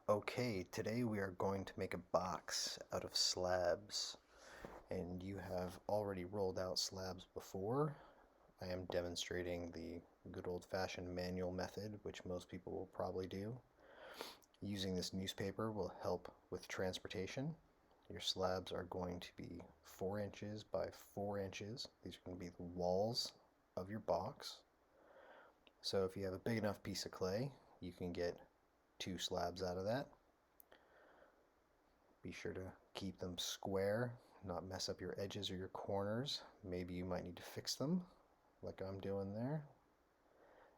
Okay, today we are going to make a box out of slabs. And you have already rolled out slabs before. I am demonstrating the good old-fashioned manual method, which most people will probably do. Using this newspaper will help with transportation. Your slabs are going to be 4 inches by 4 inches. These are going to be the walls of your box. So if you have a big enough piece of clay, you can get 2 slabs out of that. Be sure to keep them square, not mess up your edges or your corners. Maybe you might need to fix them, like I'm doing there.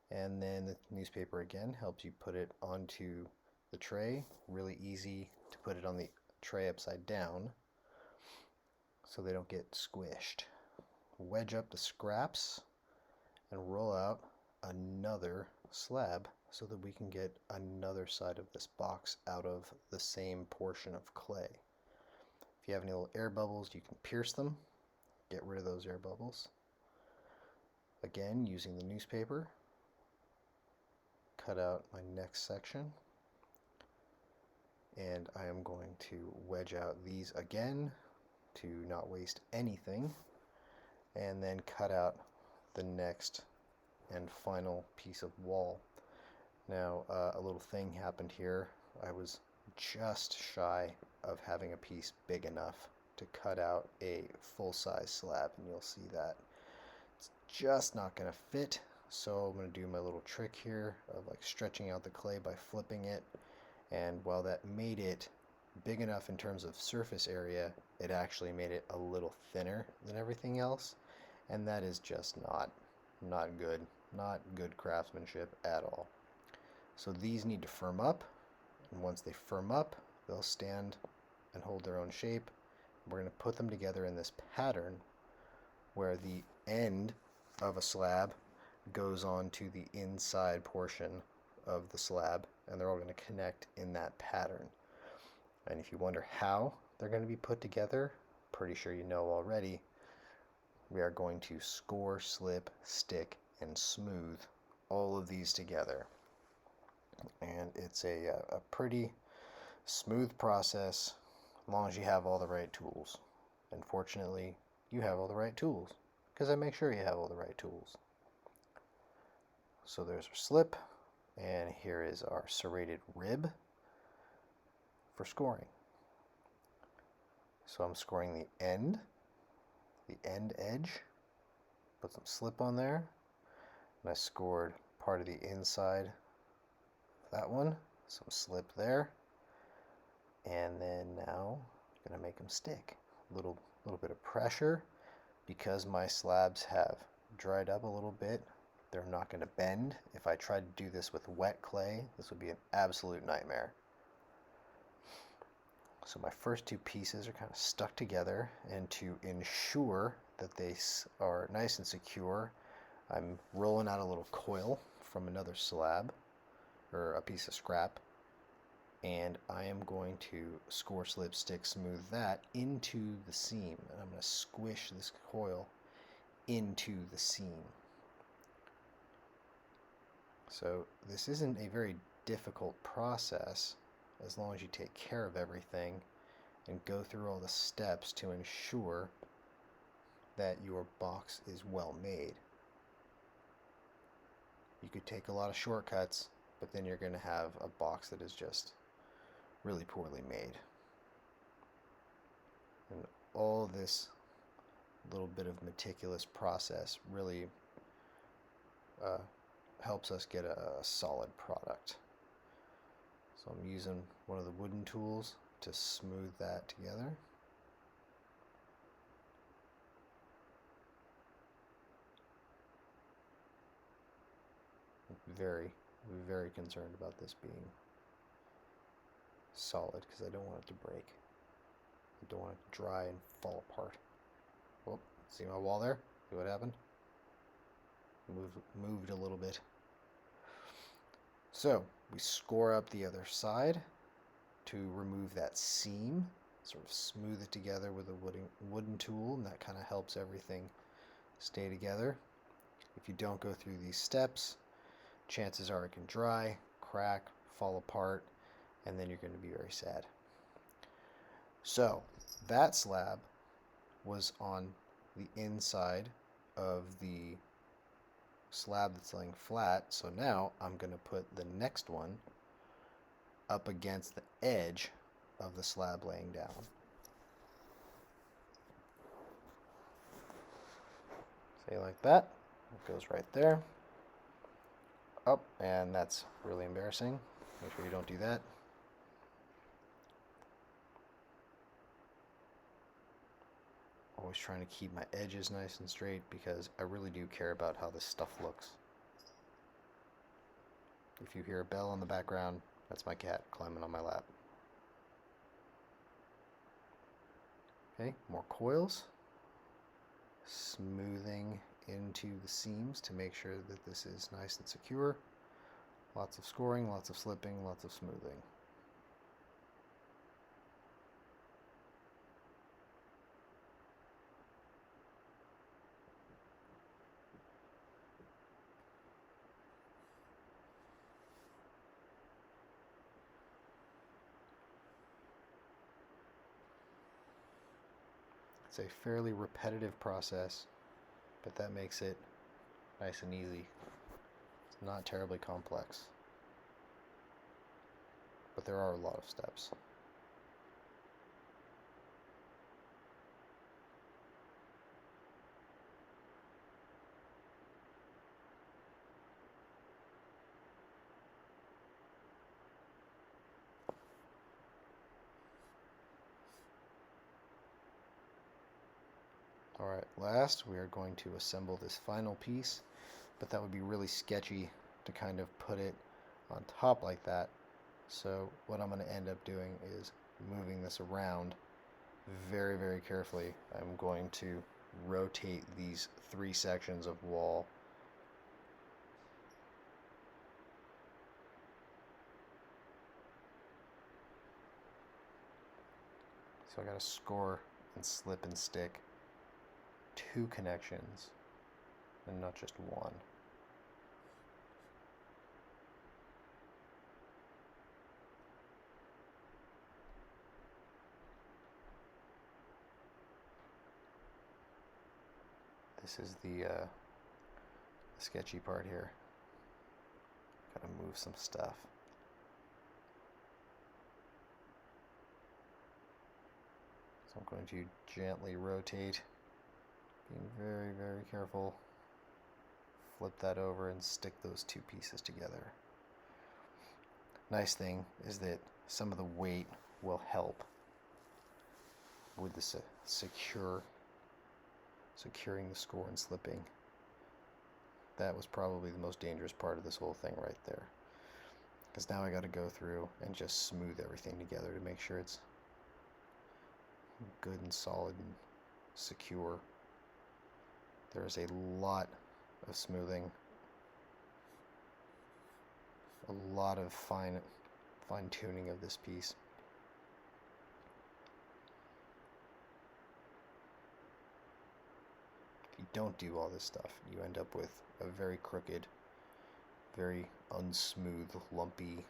And then the newspaper again helps you put it onto the tray. Really easy to put it on the tray upside down so they don't get squished. Wedge up the scraps and roll out another slab so that we can get another side of this box out of the same portion of clay. If you have any little air bubbles, you can pierce them, get rid of those air bubbles. Again, using the newspaper, cut out my next section, and I am going to wedge out these again to not waste anything, and then cut out the next and final piece of wall. Now, a little thing happened here. I was just shy of having a piece big enough to cut out a full-size slab, and you'll see that it's just not going to fit. So I'm going to do my little trick here of like stretching out the clay by flipping it, and while that made it big enough in terms of surface area, it actually made it a little thinner than everything else, and that is just not good craftsmanship at all. So these need to firm up, and once they firm up, they'll stand and hold their own shape. We're going to put them together in this pattern where the end of a slab goes on to the inside portion of the slab, and they're all going to connect in that pattern. And if you wonder how they're going to be put together, pretty sure you know already. We are going to score, slip, stick, and smooth all of these together. And it's a pretty smooth process as long as you have all the right tools. And fortunately, you have all the right tools because I make sure you have all the right tools. So there's our slip, and here is our serrated rib for scoring. So I'm scoring the end edge, put some slip on there, and I scored part of the inside of that one, some slip there, and then now I'm going to make them stick. A little bit of pressure, because my slabs have dried up a little bit. They're not going to bend. If I tried to do this with wet clay, this would be an absolute nightmare. So my first 2 pieces are kind of stuck together, and to ensure that they are nice and secure, I'm rolling out a little coil from another slab, or a piece of scrap, and I am going to score, slip, stick, smooth that into the seam, and I'm going to squish this coil into the seam. So this isn't a very difficult process as long as you take care of everything and go through all the steps to ensure that your box is well made. You could take a lot of shortcuts, but then you're going to have a box that is just really poorly made. And all this little bit of meticulous process really helps us get a solid product. So I'm using one of the wooden tools to smooth that together. I'm very concerned about this being solid because I don't want it to break. I don't want it to dry and fall apart. Oh, see my wall there? See what happened? Moved a little bit. So we score up the other side to remove that seam, sort of smooth it together with a wooden tool, and that kind of helps everything stay together. If you don't go through these steps, chances are it can dry, crack, fall apart, and then you're going to be very sad. So that slab was on the inside of the slab that's laying flat. So now I'm going to put the next one up against the edge of the slab laying down. Say like that. It goes right there. Up, and that's really embarrassing. Make sure you don't do that. Always trying to keep my edges nice and straight because I really do care about how this stuff looks. If you hear a bell in the background, that's my cat climbing on my lap. Okay, more coils. Smoothing into the seams to make sure that this is nice and secure. Lots of scoring, lots of slipping, lots of smoothing. It's a fairly repetitive process, but that makes it nice and easy. It's not terribly complex, but there are a lot of steps. Alright, last we are going to assemble this final piece, but that would be really sketchy to kind of put it on top like that. So what I'm going to end up doing is moving this around very, very carefully. I'm going to rotate these 3 sections of wall. So I got to score and slip and stick 2 connections and not just 1. This is the sketchy part here. Gotta move some stuff. So I'm going to gently rotate, being very, very careful. Flip that over and stick those 2 pieces together. Nice thing is that some of the weight will help with the securing the score and slipping. That was probably the most dangerous part of this whole thing right there, because now I got to go through and just smooth everything together to make sure it's good and solid and secure. There's a lot of smoothing, a lot of fine tuning of this piece. If you don't do all this stuff, you end up with a very crooked, very unsmooth, lumpy,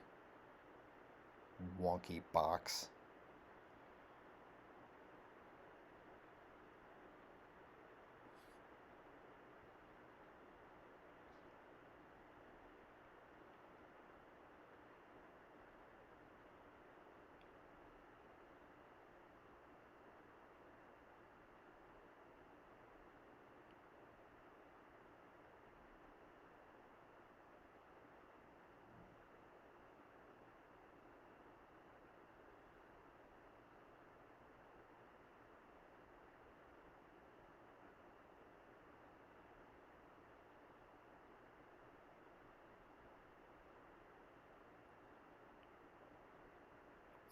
wonky box.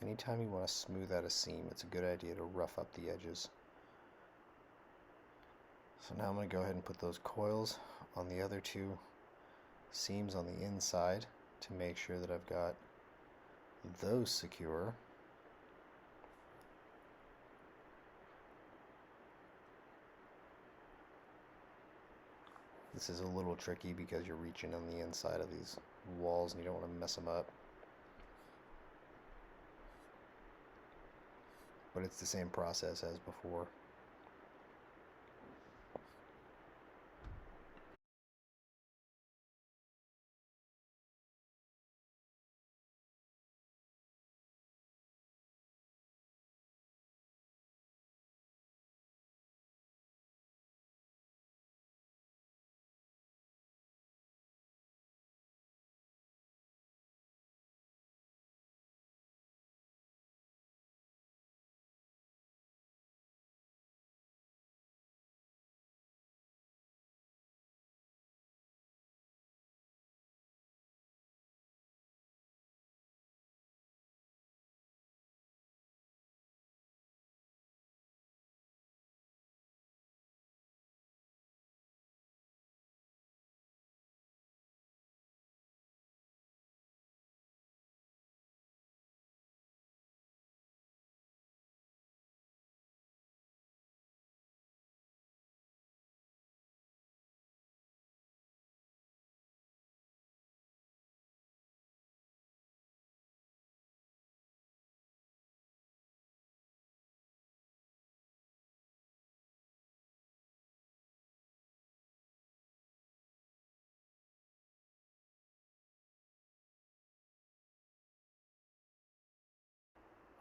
Anytime you want to smooth out a seam, it's a good idea to rough up the edges. So now I'm going to go ahead and put those coils on the other 2 seams on the inside to make sure that I've got those secure. This is a little tricky because you're reaching on the inside of these walls and you don't want to mess them up. but it's the same process as before.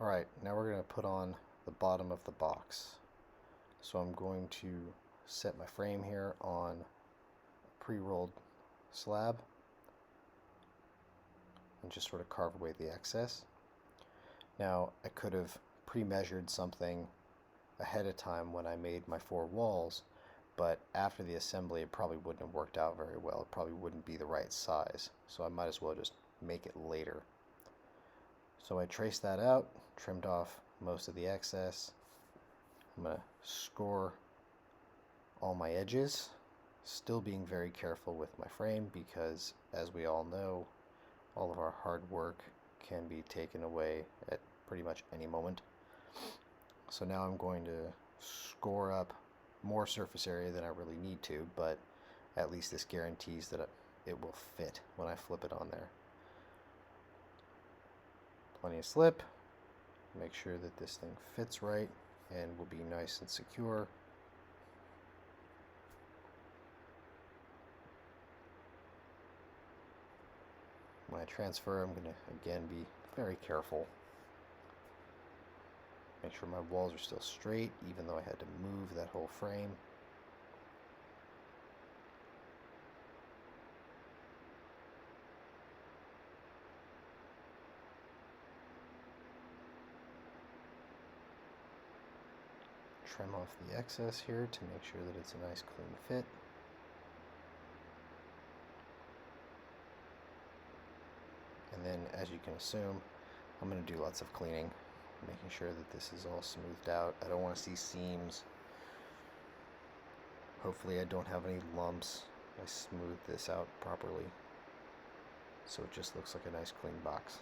Alright, now we're going to put on the bottom of the box. So I'm going to set my frame here on pre-rolled slab and just sort of carve away the excess. Now I could have pre-measured something ahead of time when I made my 4 walls, but after the assembly it probably wouldn't have worked out very well. It probably wouldn't be the right size, so I might as well just make it later. So I traced that out, trimmed off most of the excess. I'm going to score all my edges, still being very careful with my frame because, as we all know, all of our hard work can be taken away at pretty much any moment. So now I'm going to score up more surface area than I really need to, but at least this guarantees that it will fit when I flip it on there. Plenty of slip. Make sure that this thing fits right and will be nice and secure. When I transfer, I'm going to again be very careful. Make sure my walls are still straight, even though I had to move that whole frame. Trim off the excess here to make sure that it's a nice clean fit. And then, as you can assume, I'm going to do lots of cleaning, making sure that this is all smoothed out. I don't want to see seams. Hopefully I don't have any lumps. I smoothed this out properly, so it just looks like a nice clean box.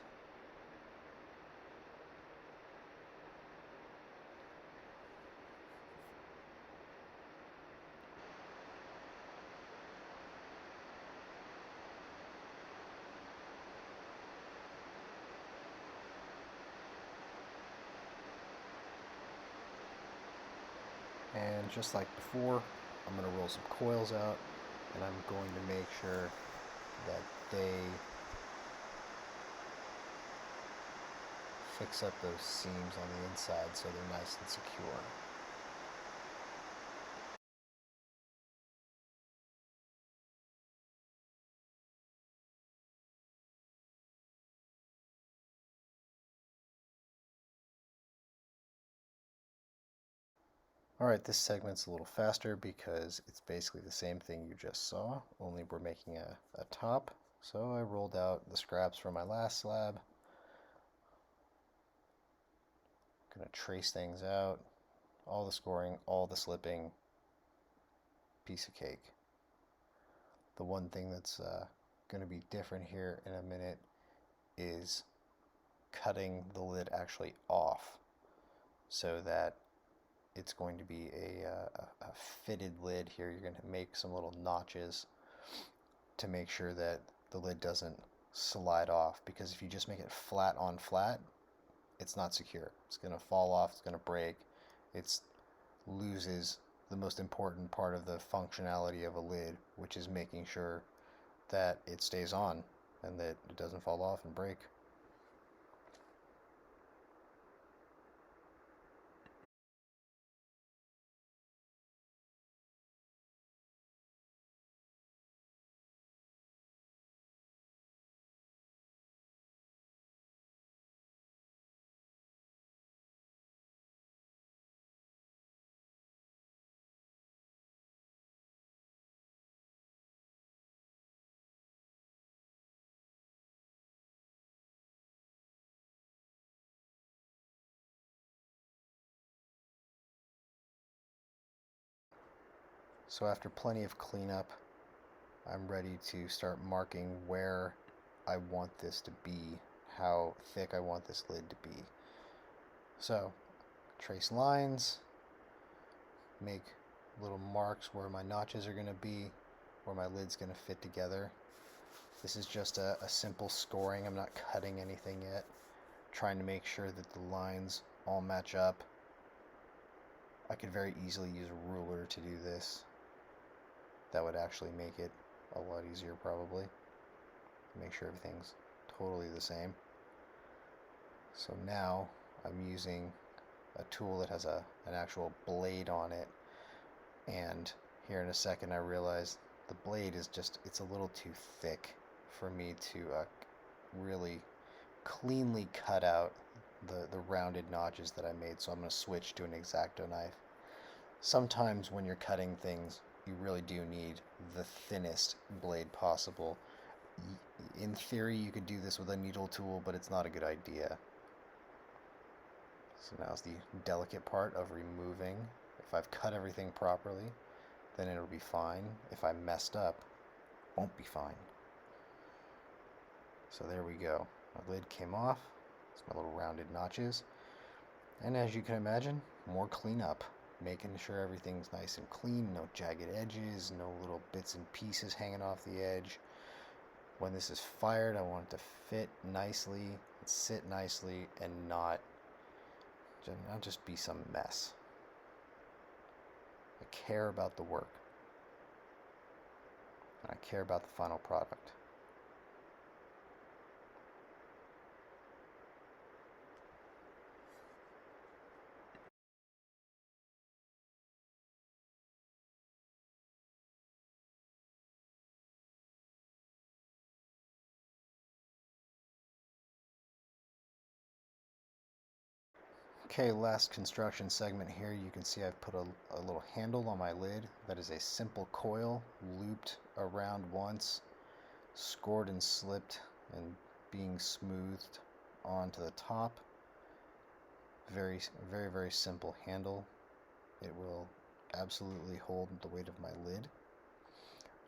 And just like before, I'm going to roll some coils out, and I'm going to make sure that they fix up those seams on the inside so they're nice and secure. Alright, this segment's a little faster because it's basically the same thing you just saw, only we're making a top. So I rolled out the scraps from my last slab. Gonna trace things out, all the scoring, all the slipping, piece of cake. The one thing that's gonna be different here in a minute is cutting the lid actually off so that it's going to be a fitted lid here. You're going to make some little notches to make sure that the lid doesn't slide off, because if you just make it flat on flat, it's not secure. It's going to fall off, it's going to break. It loses the most important part of the functionality of a lid, which is making sure that it stays on and that it doesn't fall off and break. So after plenty of cleanup, I'm ready to start marking where I want this to be, how thick I want this lid to be. So, trace lines, make little marks where my notches are going to be, where my lid's going to fit together. This is just a simple scoring. I'm not cutting anything yet. Trying to make sure that the lines all match up. I could very easily use a ruler to do this. That would actually make it a lot easier probably. Make sure everything's totally the same. So now I'm using a tool that has an actual blade on it, and here in a second I realize the blade is it's a little too thick for me to really cleanly cut out the rounded notches that I made, so I'm going to switch to an X-Acto knife. Sometimes when you're cutting things, you really do need the thinnest blade possible. In theory, you could do this with a needle tool, but it's not a good idea. So now's the delicate part of removing. If I've cut everything properly, then it'll be fine. If I messed up, it won't be fine. So there we go. My lid came off. It's my little rounded notches. And as you can imagine, more cleanup. Making sure everything's nice and clean, no jagged edges, no little bits and pieces hanging off the edge. When this is fired, I want it to fit nicely, sit nicely, and not just be some mess. I care about the work. I care about the final product. Okay, last construction segment here. You can see I've put a little handle on my lid. That is a simple coil looped around once, scored and slipped and being smoothed onto the top. Very, very, very simple handle. It will absolutely hold the weight of my lid.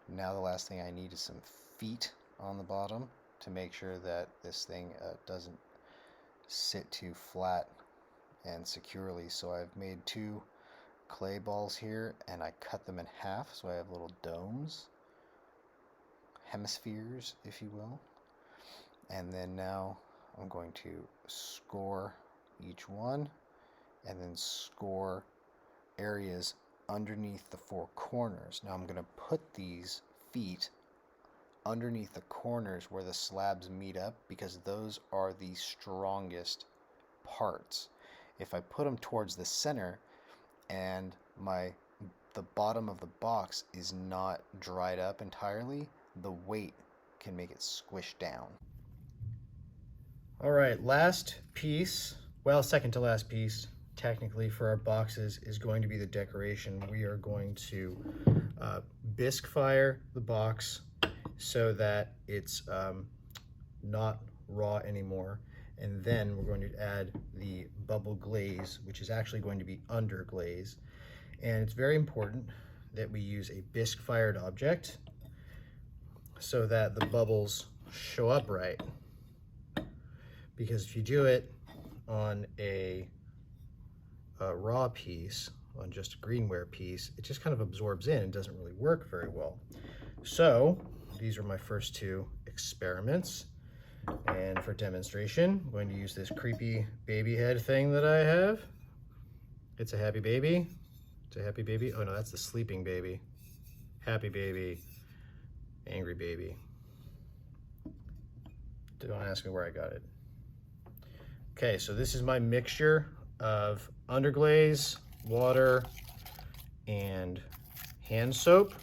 Now the last thing I need is some feet on the bottom to make sure that this thing doesn't sit too flat and securely. So I've made 2 clay balls here and I cut them in half so I have little domes, hemispheres if you will. And then now I'm going to score each one and then score areas underneath the 4 corners. Now I'm going to put these feet underneath the corners where the slabs meet up because those are the strongest parts. If I put them towards the center and the bottom of the box is not dried up entirely, the weight can make it squish down. All right, last piece, well, second to last piece, technically for our boxes, is going to be the decoration. We are going to bisque fire the box so that it's not raw anymore. And then we're going to add the bubble glaze, which is actually going to be under glaze. And it's very important that we use a bisque fired object so that the bubbles show up right. Because if you do it on a raw piece, on just a greenware piece, it just kind of absorbs in and doesn't really work very well. So these are my first 2 experiments. And for demonstration, I'm going to use this creepy baby head thing that I have. It's a happy baby. It's a happy baby. Oh no, that's the sleeping baby. Happy baby, angry baby. Don't ask me where I got it. Okay, so this is my mixture of underglaze, water, and hand soap.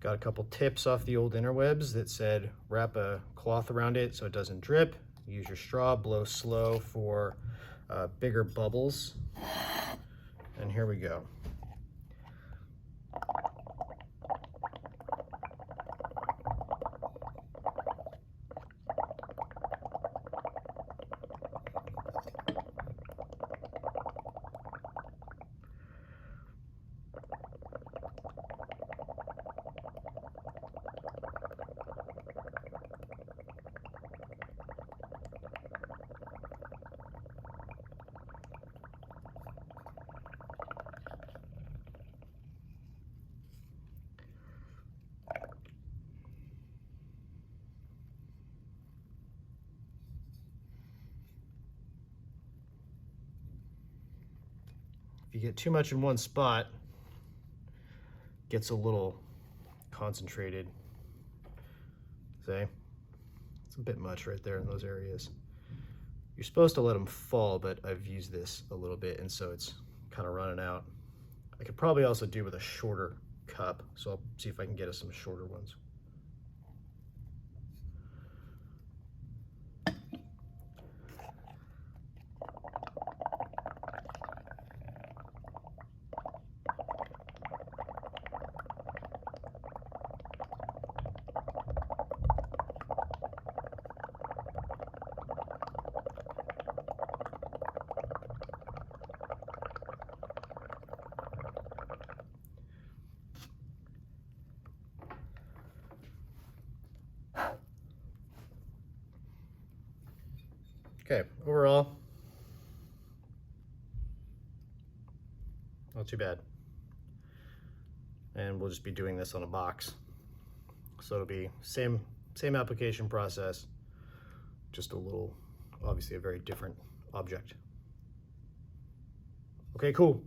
Got a couple tips off the old interwebs that said wrap a cloth around it so it doesn't drip. Use your straw, blow slow for bigger bubbles. And here we go. If you get too much in one spot, it gets a little concentrated. See? It's a bit much right there in those areas. You're supposed to let them fall, but I've used this a little bit and so it's kind of running out. I could probably also do with a shorter cup, so I'll see if I can get us some shorter ones. Okay, overall, not too bad. And we'll just be doing this on a box. So it'll be same application process, just a little, obviously a very different object. Okay, cool.